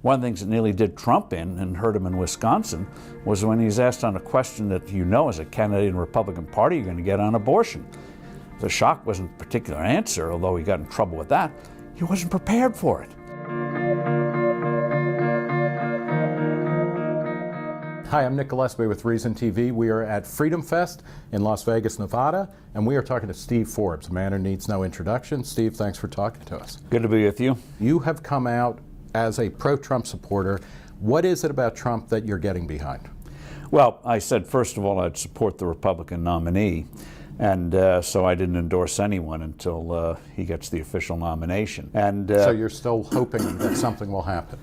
One of the things that nearly did Trump in and hurt him in Wisconsin was when he was asked on a question that as a candidate in the Republican Party you're going to get on abortion. The shock wasn't a particular answer, although he got in trouble with that. He wasn't prepared for it. Hi, I'm Nick Gillespie with Reason TV. We are at Freedom Fest in Las Vegas, Nevada, and we are talking to Steve Forbes, a man who needs no introduction. Steve, thanks for talking to us. Good to be with you. You have come out as a pro-Trump supporter. What is it about Trump that you're getting behind? Well, I said, first of all, I'd support the Republican nominee, and so I didn't endorse anyone until he gets the official nomination. And so you're still hoping that something will happen?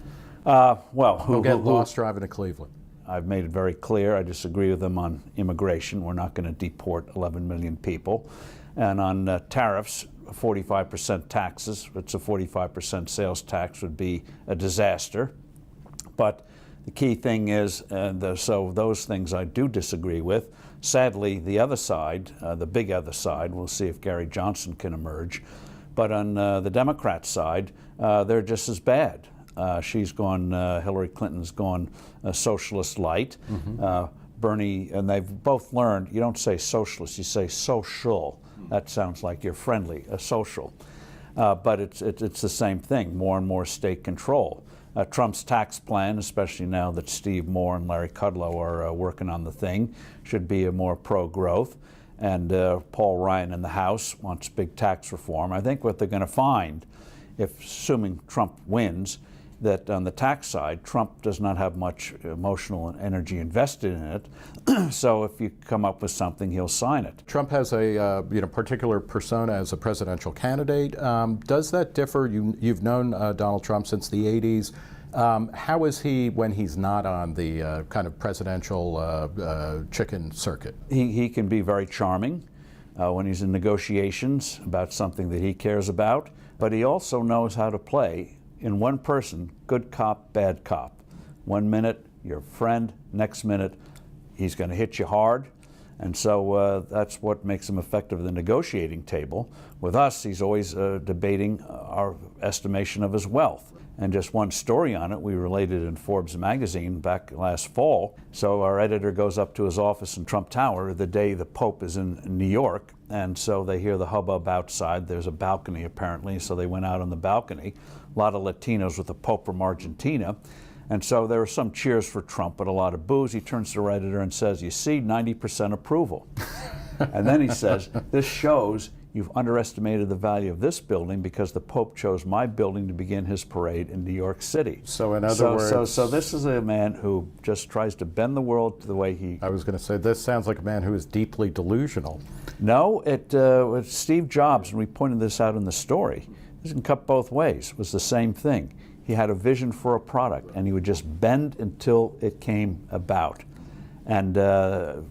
Well, get lost driving to Cleveland. I've made it very clear I disagree with them on immigration. We're not going to deport 11 million people. And on tariffs, 45% taxes, it's a 45% sales tax, would be a disaster. But the key thing is, so those things I do disagree with. Sadly, the other side, the big other side, we'll see if Gary Johnson can emerge. But on the Democrat side, they're just as bad. She's gone, Hillary Clinton's gone socialist light. Bernie, and they've both learned, you don't say socialist, you say social. That sounds like you're friendly, a social. But it's the same thing, more and more state control. Trump's tax plan, especially now that Steve Moore and Larry Kudlow are working on the thing, should be a more pro-growth. And Paul Ryan in the House wants big tax reform. I think what they're going to find, assuming Trump wins, that on the tax side, Trump does not have much emotional and energy invested in it. So if you come up with something, he'll sign it. Trump has a particular persona as a presidential candidate. Does that differ? You've known Donald Trump since the 80s. How is he when he's not on the kind of presidential chicken circuit? He can be very charming when he's in negotiations about something that he cares about, but he also knows how to play in one person, good cop, bad cop. 1 minute, your friend, next minute, he's going to hit you hard. And so that's what makes him effective at the negotiating table. With us, he's always debating our estimation of his wealth. And just one story on it, we related in Forbes magazine back last fall. So our editor goes up to his office in Trump Tower the day the Pope is in New York. And so they hear the hubbub outside. There's a balcony apparently, so they went out on the balcony. A lot of Latinos with the Pope from Argentina. And so there were some cheers for Trump, but a lot of boos. He turns to the editor and says, you see, 90% approval. And then he says, this shows you've underestimated the value of this building because the Pope chose my building to begin his parade in New York City. So in other words... So this is a man who just tries to bend the world to the way he... I was going to say, this sounds like a man who is deeply delusional. No, with Steve Jobs, and we pointed this out in the story, this can cut both ways. It was the same thing. He had a vision for a product, and he would just bend until it came about. And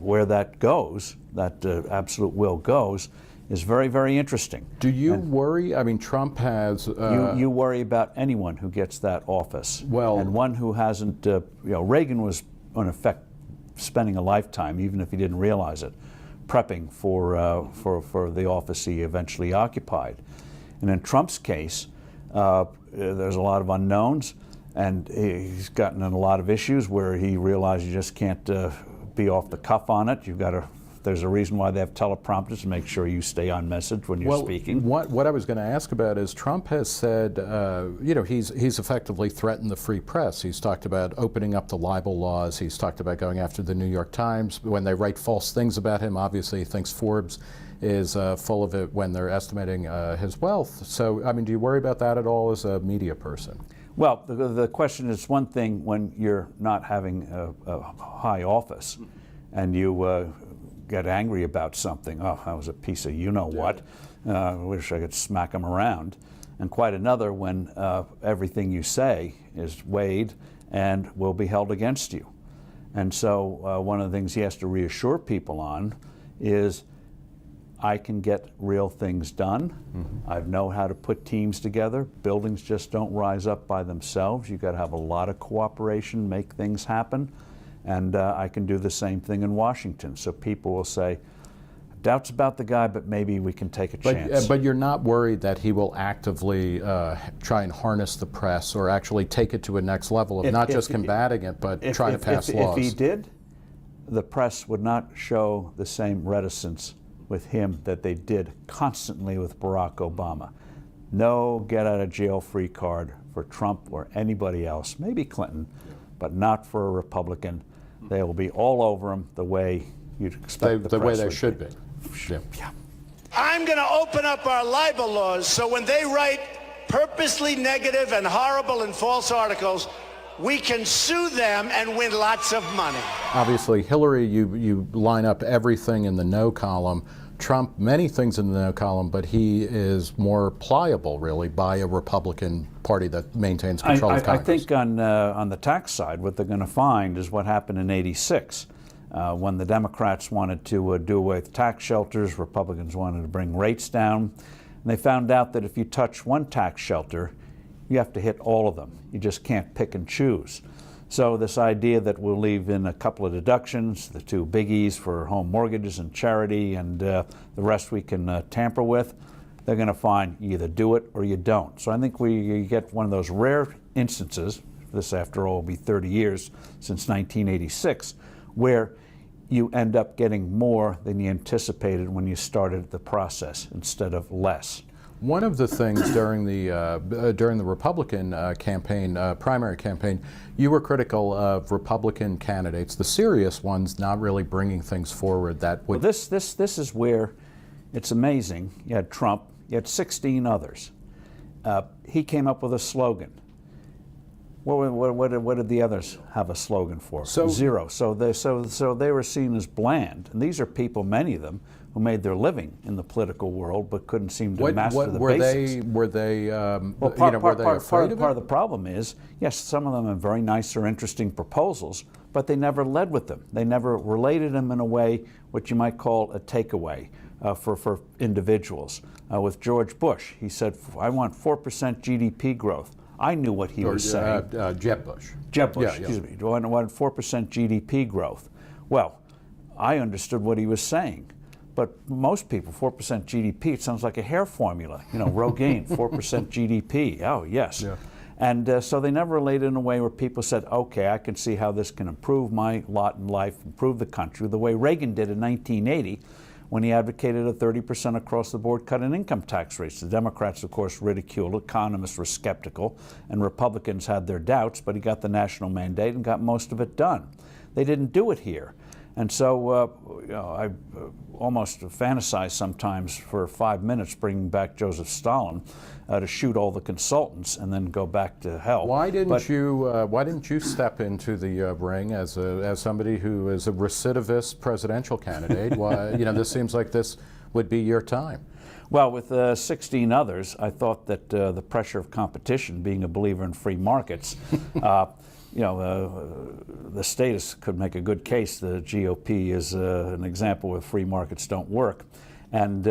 where that goes, that absolute will goes, is very, very interesting. Do you worry? I mean, Trump has... You worry about anyone who gets that office. Well, and one who hasn't... Reagan was, in effect, spending a lifetime, even if he didn't realize it, prepping for the office he eventually occupied. And in Trump's case, there's a lot of unknowns, and he's gotten in a lot of issues where he realized you just can't be off the cuff on it. You've got to... There's a reason why they have teleprompters to make sure you stay on message when you're speaking. What I was going to ask about is Trump has said, he's effectively threatened the free press. He's talked about opening up the libel laws. He's talked about going after the New York Times when they write false things about him. Obviously, he thinks Forbes is full of it when they're estimating his wealth. So, I mean, do you worry about that at all as a media person? Well, the question is one thing when you're not having a high office and you get angry about something. Oh, that was a piece of you-know-what. I wish I could smack him around. And quite another when everything you say is weighed and will be held against you. And so one of the things he has to reassure people on is I can get real things done. I know how to put teams together. Buildings just don't rise up by themselves. You've got to have a lot of cooperation, make things happen. And I can do the same thing in Washington. So people will say, Doubts about the guy, but maybe we can take a chance. But you're not worried that he will actively try and harness the press or actually take it to a next level of not just combating it, but try to pass laws? If he did, the press would not show the same reticence with him that they did constantly with Barack Obama. No get-out-of-jail-free card for Trump or anybody else, maybe Clinton, but not for a Republican. They will be all over him the way you'd expect the way they should be. Yeah. I'm going to open up our libel laws so when they write purposely negative and horrible and false articles, we can sue them and win lots of money. Obviously, Hillary, you line up everything in the no column. Trump, many things in the no column, but he is more pliable, really, by a Republican Party that maintains control of Congress. I think on the tax side, what they're going to find is what happened in '86. When the Democrats wanted to do away with tax shelters, Republicans wanted to bring rates down. And they found out that if you touch one tax shelter, you have to hit all of them. You just can't pick and choose. So this idea that we'll leave in a couple of deductions, the two biggies for home mortgages and charity, and the rest we can tamper with, they're going to find you either do it or you don't. So I think we get one of those rare instances, this after all will be 30 years since 1986, where you end up getting more than you anticipated when you started the process instead of less. One of the things during the Republican campaign, primary campaign, you were critical of Republican candidates, the serious ones, not really bringing things forward that would. Well, this is where it's amazing. You had Trump, you had 16 others. He came up with a slogan. What did the others have a slogan for? Zero. So they were seen as bland. And these are people, many of them, who made their living in the political world but couldn't seem to master the basics. Were they part afraid of it? Of the problem is, yes, some of them have very nice or interesting proposals, but they never led with them. They never related them in a way what you might call a takeaway for individuals. With George Bush, he said, I want 4% GDP growth. I knew what he was saying. Jeb Bush. Jeb Bush, Yeah, excuse me. I wanted 4% GDP growth. Well, I understood what he was saying. But most people, 4% GDP, it sounds like a hair formula. You know, Rogaine, 4% GDP. Oh, yes. Yeah. And so they never related in a way where people said, okay, I can see how this can improve my lot in life, improve the country, the way Reagan did in 1980 when he advocated a 30% across-the-board cut in income tax rates. The Democrats, of course, ridiculed, economists were skeptical, and Republicans had their doubts, but he got the national mandate and got most of it done. They didn't do it here. And so I almost fantasize sometimes for 5 minutes bringing back Joseph Stalin to shoot all the consultants and then go back to hell. Why didn't you step into the ring as somebody who is a recidivist presidential candidate? Why, this seems like this would be your time. Well, with 16 others, I thought that the pressure of competition, being a believer in free markets, the status could make a good case. The GOP is an example where free markets don't work. And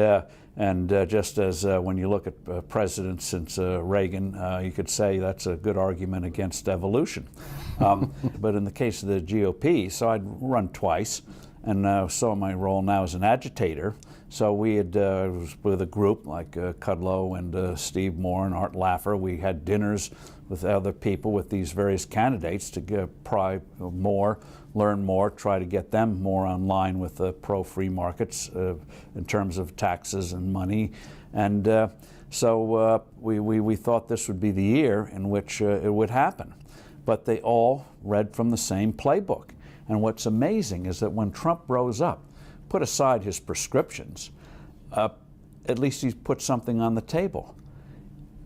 just as when you look at presidents since Reagan, you could say that's a good argument against evolution. But in the case of the GOP, so I'd run twice, and saw my role now as an agitator. So we had, was with a group like Kudlow and Steve Moore and Art Laffer. We had dinners with other people with these various candidates to pry more, learn more, try to get them more online with pro-free markets in terms of taxes and money. And so we thought this would be the year in which it would happen. But they all read from the same playbook. And what's amazing is that when Trump rose up, put aside his prescriptions, at least he put something on the table.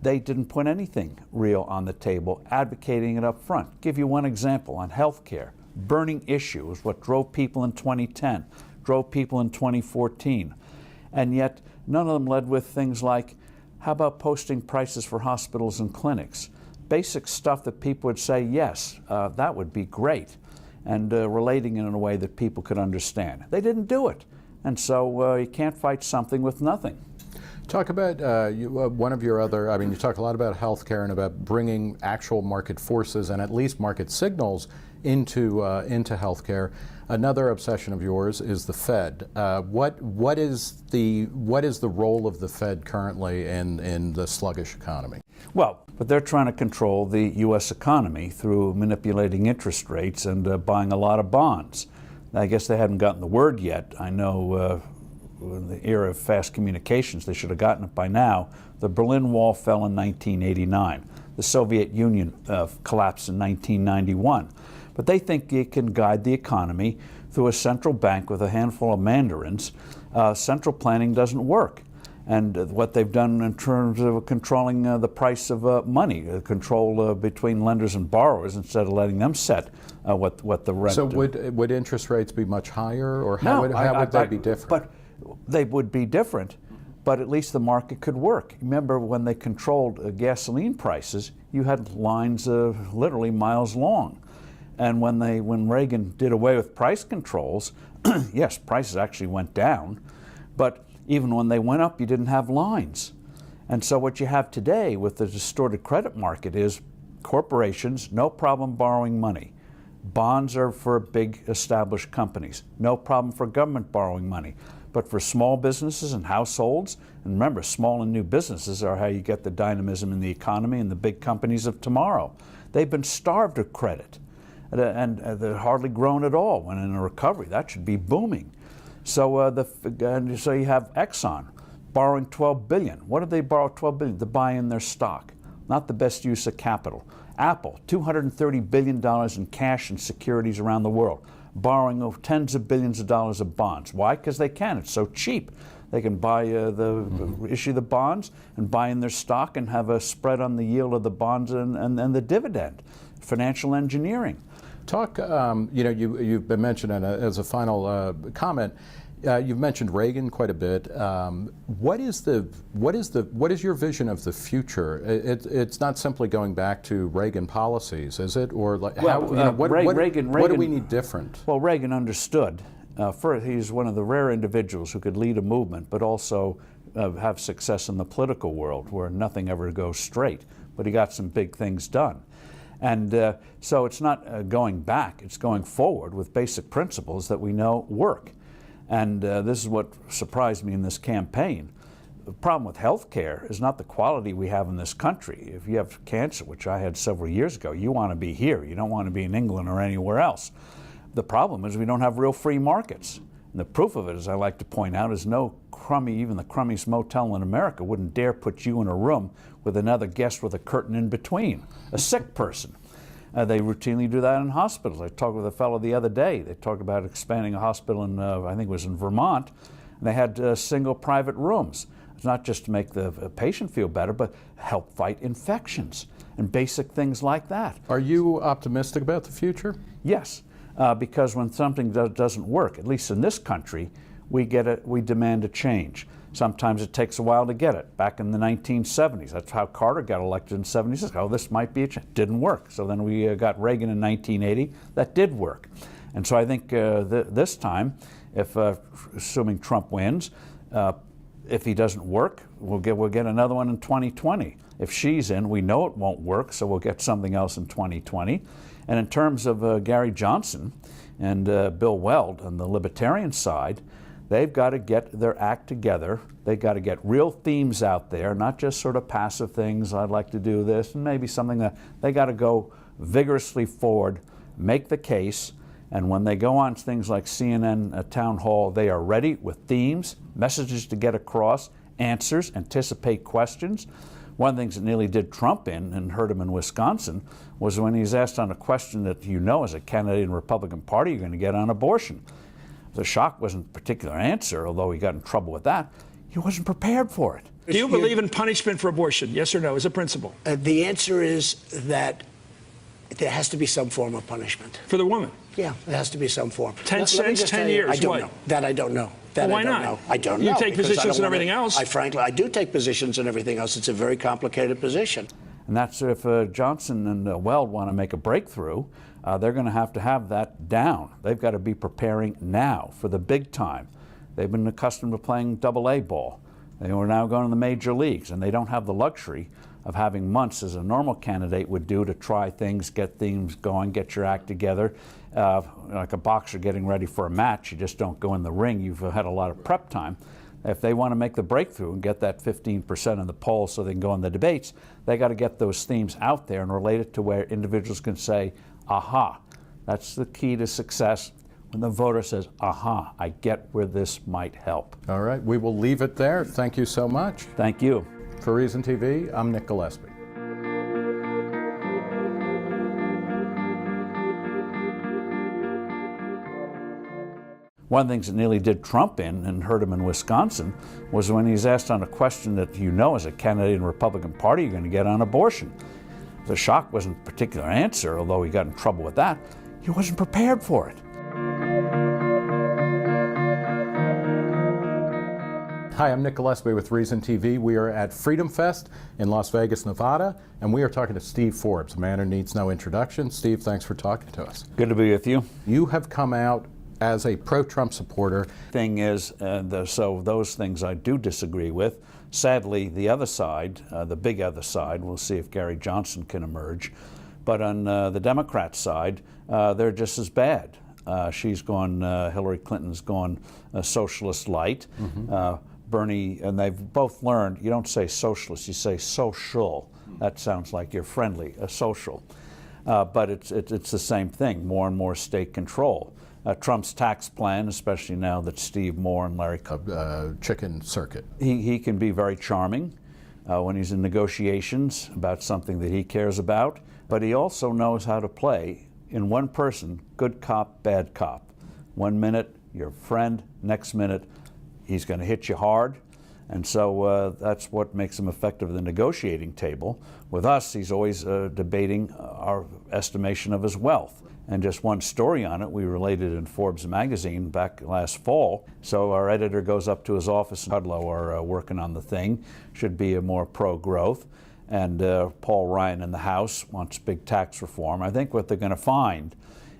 They didn't put anything real on the table, advocating it up front. Give you one example on health care. Burning issue was what drove people in 2010, drove people in 2014. And yet none of them led with things like, how about posting prices for hospitals and clinics? Basic stuff that people would say, yes, that would be great, and relating it in a way that people could understand. They didn't do it. And so you can't fight something with nothing. Talk about one of your other, I mean, you talk a lot about healthcare and about bringing actual market forces and at least market signals into healthcare. Another obsession of yours is the Fed. What is the role of the Fed currently in the sluggish economy? Well, but they're trying to control the U.S. economy through manipulating interest rates and buying a lot of bonds. I guess they hadn't gotten the word yet. I know in the era of fast communications, they should have gotten it by now. The Berlin Wall fell in 1989. The Soviet Union collapsed in 1991. But they think it can guide the economy through a central bank with a handful of mandarins. Central planning doesn't work. And what they've done in terms of controlling the price of money, control between lenders and borrowers instead of letting them set what the rent. So would interest rates be much higher, or how would they be different? But they would be different, but at least the market could work. Remember when they controlled gasoline prices, you had lines literally miles long. And when Reagan did away with price controls, yes, prices actually went down, but even when they went up, you didn't have lines. And so what you have today with the distorted credit market is corporations, no problem borrowing money. Bonds are for big established companies, no problem for government borrowing money. But for small businesses and households, and remember, small and new businesses are how you get the dynamism in the economy and the big companies of tomorrow. They've been starved of credit. And they're hardly grown at all. When in a recovery, that should be booming. So so you have Exxon borrowing $12 billion. What did they borrow $12 billion? To buy in their stock. Not the best use of capital. Apple, $230 billion in cash and securities around the world, borrowing over tens of billions of dollars of bonds. Why? Because they can. It's so cheap. They can buy issue the bonds and buy in their stock and have a spread on the yield of the bonds and the dividend. Financial engineering. Talk, you've been mentioning as a final comment, you've mentioned Reagan quite a bit. What is your vision of the future? It's not simply going back to Reagan policies, is it? Or like what do we need different? Well, Reagan understood. First, he's one of the rare individuals who could lead a movement, but also have success in the political world where nothing ever goes straight. But he got some big things done. And so it's not going back, it's going forward with basic principles that we know work. And this is what surprised me in this campaign. The problem with health care is not the quality we have in this country. If you have cancer, which I had several years ago, you want to be here. You don't want to be in England or anywhere else. The problem is we don't have real free markets. And the proof of it, as I like to point out, is even the crummiest motel in America wouldn't dare put you in a room with another guest with a curtain in between, a sick person. They routinely do that in hospitals. I talked with a fellow the other day. They talked about expanding a hospital in, I think it was in Vermont, and they had single private rooms. It's not just to make the patient feel better, but help fight infections and basic things like that. Are you optimistic about the future? Yes, because when something doesn't work, at least in this country, we demand a change. Sometimes it takes a while to get it. Back in the 1970s, that's how Carter got elected in '76. Oh, this might be a change. Didn't work. So then we got Reagan in 1980. That did work. And so I think this time, assuming Trump wins, if he doesn't work, we'll get another one in 2020. If she's in, we know it won't work, so we'll get something else in 2020. And in terms of Gary Johnson and Bill Weld on the libertarian side, they've got to get their act together. They've got to get real themes out there, not just sort of passive things, I'd like to do this, and maybe something that they got to go vigorously forward, make the case, and when they go on things like CNN Town Hall, they are ready with themes, messages to get across, answers, anticipate questions. One of the things that nearly did Trump in and hurt him in Wisconsin was when he was asked on a question that as a candidate in the Republican Party, you're going to get on abortion. The shock wasn't a particular answer, although he got in trouble with that. He wasn't prepared for it. Do you believe in punishment for abortion? Yes or no, as a principle? The answer is that there has to be some form of punishment. For the woman? Yeah, there has to be some form. 10 cents, 10 years, I don't what? know. That I don't know. Well, why not? I don't know. You take positions and everything else. I do take positions and everything else. It's a very complicated position. And that's if Johnson and Weld want to make a breakthrough, they're going to have that down. They've got to be preparing now for the big time. They've been accustomed to playing AA ball. They are now going to the major leagues, and they don't have the luxury of having months as a normal candidate would do to try things, get things going, get your act together. Like a boxer getting ready for a match, you just don't go in the ring. You've had a lot of prep time. If they want to make the breakthrough and get that 15% in the polls so they can go in the debates, they got to get those themes out there and relate it to where individuals can say, aha. That's the key to success. When the voter says, aha, I get where this might help. All right, we will leave it there. Thank you so much. Thank you. For Reason TV, I'm Nick Gillespie. One of the things that nearly did Trump in and hurt him in Wisconsin was when he was asked on a question that you know as a candidate in the Republican Party you're going to get on abortion. The shock wasn't a particular answer, although he got in trouble with that. He wasn't prepared for it. Hi, I'm Nick Gillespie with Reason TV. We are at Freedom Fest in Las Vegas, Nevada, and we are talking to Steve Forbes, a man who needs no introduction. Steve, thanks for talking to us. Good to be with you. You have come out as a pro-Trump supporter. Thing is, so those things I do disagree with. Sadly, the other side, the big other side, we'll see if Gary Johnson can emerge. But on the Democrat side, they're just as bad. She's gone, Hillary Clinton's gone socialist light. Bernie, and they've both learned, you don't say socialist, you say social. That sounds like you're friendly, a social. But it's the same thing, more and more state control. Trump's tax plan, especially now that Steve Moore and Larry chicken circuit. He can be very charming when he's in negotiations about something that he cares about, but he also knows how to play in one person, good cop, bad cop. 1 minute, your friend, next minute, he's going to hit you hard. And so that's what makes him effective at the negotiating table. With us, he's always debating our estimation of his wealth. And just one story on it, we related in Forbes magazine back last fall. So our editor goes up to his office, and Hudlow are working on the thing, should be a more pro-growth. And Paul Ryan in the House wants big tax reform. I think what they're going to find,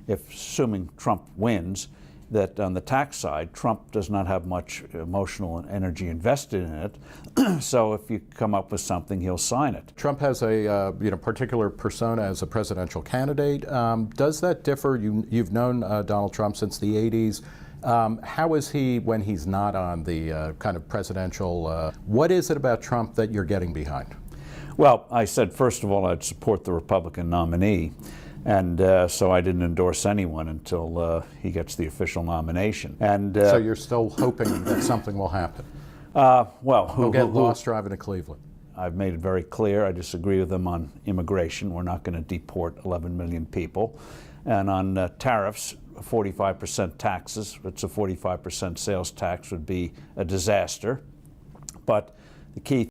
if assuming Trump wins, that on the tax side, Trump does not have much emotional energy invested in it. So if you come up with something, he'll sign it. Trump has a particular persona as a presidential candidate. Does that differ? You've known Donald Trump since the 80s. How is he when he's not on the kind of presidential? What is it about Trump that you're getting behind? Well, I said, first of all, I'd support the Republican nominee. And so I didn't endorse anyone until he gets the official nomination. And so you're still hoping that something will happen? Well, he'll get lost driving to Cleveland. I've made it very clear I disagree with them on immigration. We're not going to deport 11 million people. And on tariffs, 45% taxes, it's a 45% sales tax would be a disaster. But the key